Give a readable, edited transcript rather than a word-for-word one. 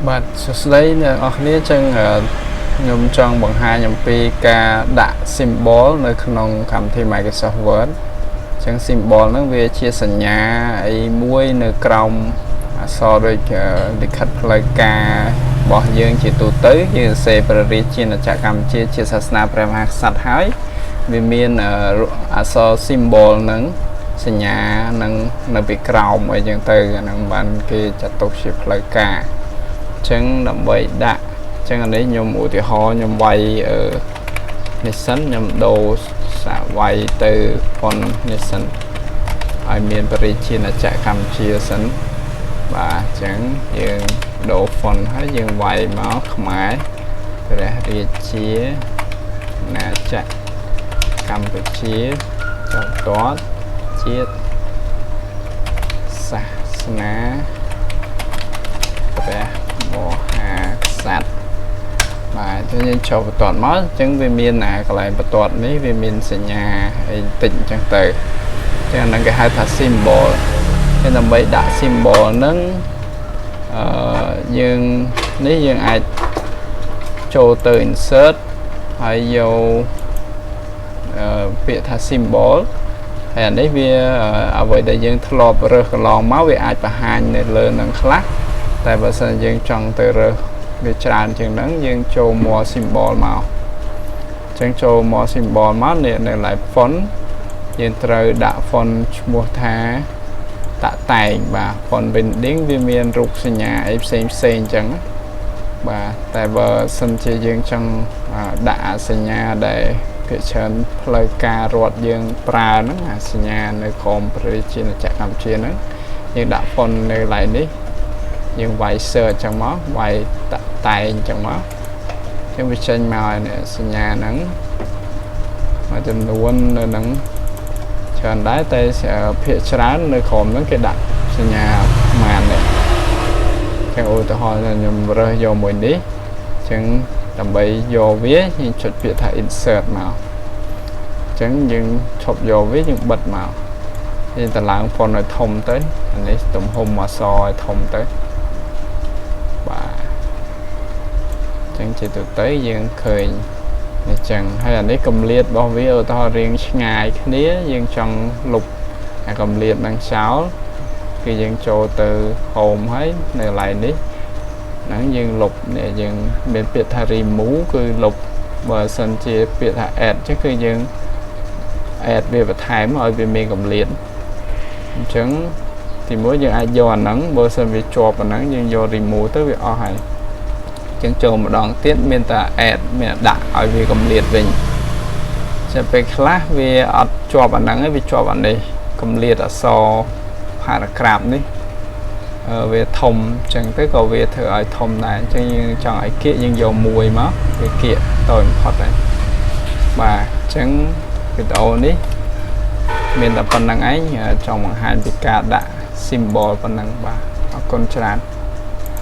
បាទសួស្តីអ្នកនរគ្នាចឹងខ្ញុំចង់បង្ហាញអំពីការដាក់ symbol នៅក្នុងកម្មវិធី Microsoft Word ចឹង symbol ហ្នឹងវាជាសញ្ញាអីមួយនៅក្រោមអក្សរដូចលិខិតផ្លូវការរបស់យើងជាទូទៅយើងសរសេរព្រះរាជាណាចក្រកម្ពុជាជាសាសនាព្រះមហាក្សត្រហើយវាមានអក្សរ symbol ហ្នឹងសញ្ញានឹងនៅពីក្រោមអីចឹងទៅអាហ្នឹងបានគេចាត់ទុកជាផ្លូវការចឹងដើម្បីដាក់ចឹងអានេះខ្ញុំឧទាហរណ៍ខ្ញុំវាយនេះសិនខ្ញុំដូរសាកវាយទៅ font នេះសិនឲ្យមានបរិជាណាចក្រកម្ពុជាសិនបាទចឹងយើងដូរ font ហើយយើងវាយមកខ្មែរព្រះរាជាណាចក្រកម្ពុជាចុះតតជាតិសាសនាព្រះមហាក្សត្របាទយើងចូលបន្ទាត់មកអញ្ចឹងវាមានកន្លែងបន្ទាត់នេះវាមានសញ្ញាអីតិចអញ្ចឹងទៅអញ្ចឹងហ្នឹងគេហៅថា symbol តែដើម្បីដាក់ symbol ហ្នឹងយើងនេះយើងអាចចូលទៅ insert ហើយយកពាក្យថា symbol ហើយអានេះវាអ្វីដែលយើងធ្លាប់រើសកន្លងមកវាអាចបង្ហាញនៅលើនឹងខ្លះតែបើសិនយើងចង់ទៅរើសវាច្រើនជាងហ្នឹងយើងចូល more symbol មកអញ្ចឹងចូល more symbol មកនៅកន្លែង font យើងត្រូវដាក់ font ឈ្មោះថាតាក់តែងបាទ font binding វាមានរូបសញ្ញាអីផ្សេងអញ្ចឹងបាទតែបើសិនជាយើងចង់ដាក់សញ្ញាដែលគេច្រើនផ្លូវការរដ្ឋយើងប្រើហ្នឹងអាសញ្ញានៅក្រោមប្រជាណាចក្រកម្ពុជាហ្នឹងយើងដាក់ font នៅកន្លែងនេះយើងវាយ search ចឹងមកវាយតាក់តែងចឹងមកចឹងវាចេញមកសញ្ញាហ្នឹងមួយចំនួននៅហ្នឹងច្រើនដែរតែភាគច្រើននៅក្រោមហ្នឹងគេដាក់សញ្ញាប្រហែលនេះចឹងឧទាហរណ៍ខ្ញុំរើសយកមួយនេះចឹងដើម្បីយកវាយើងចុចពាក្យថា insert មកចឹងយើងឈប់យកវាយើងបិទមកយើងតម្លើង font ឲ្យធំទៅអានេះទំហំអក្សរឲ្យធំទៅបាទចឹងជាទូទៅយើងឃើញនេះចឹងហើយអានេះកម្រិតរបស់វាឧទាហរណ៍រៀងឆ្ងាយគ្នាយើងចង់លុបអាកម្រិតនឹងចោលគឺយើងចូលទៅ home ហើយនៅកន្លែងនេះហ្នឹងយើងលុបនេះយើងមានពាក្យថា remove គឺលុបបើសិនជាពាក្យថា add ចឹងគឺយើង add វាបន្ថែមឲ្យវាមានកម្រិតអញ្ចឹងទីមួយយើងអាចយកអាហ្នឹងបើសិនវាជាប់អាហ្នឹងយើងយក remove ទៅវាអស់ហើយអញ្ចឹងចូលម្ដងទៀតមានតែ add មានដាក់ឲ្យវាកម្រិតវិញតែពេលខ្លះវាអត់ជាប់អាហ្នឹងឯងវាជាប់អានេះកម្រិតអក្សរ paragraph នេះវាធំអញ្ចឹងទៅក៏វាធ្វើឲ្យធំដែរអញ្ចឹងយើងចង់ឲ្យគៀកយើងយកមួយមកវាគៀកតូចបំផុតហើយបាទអញ្ចឹងវីដេអូនេះមានតែប៉ុណ្្នឹងឯងចង់បង្ហាញពីការដាក់ symbol ប៉ុណ្្នឹងបាទអរគុណច្រើន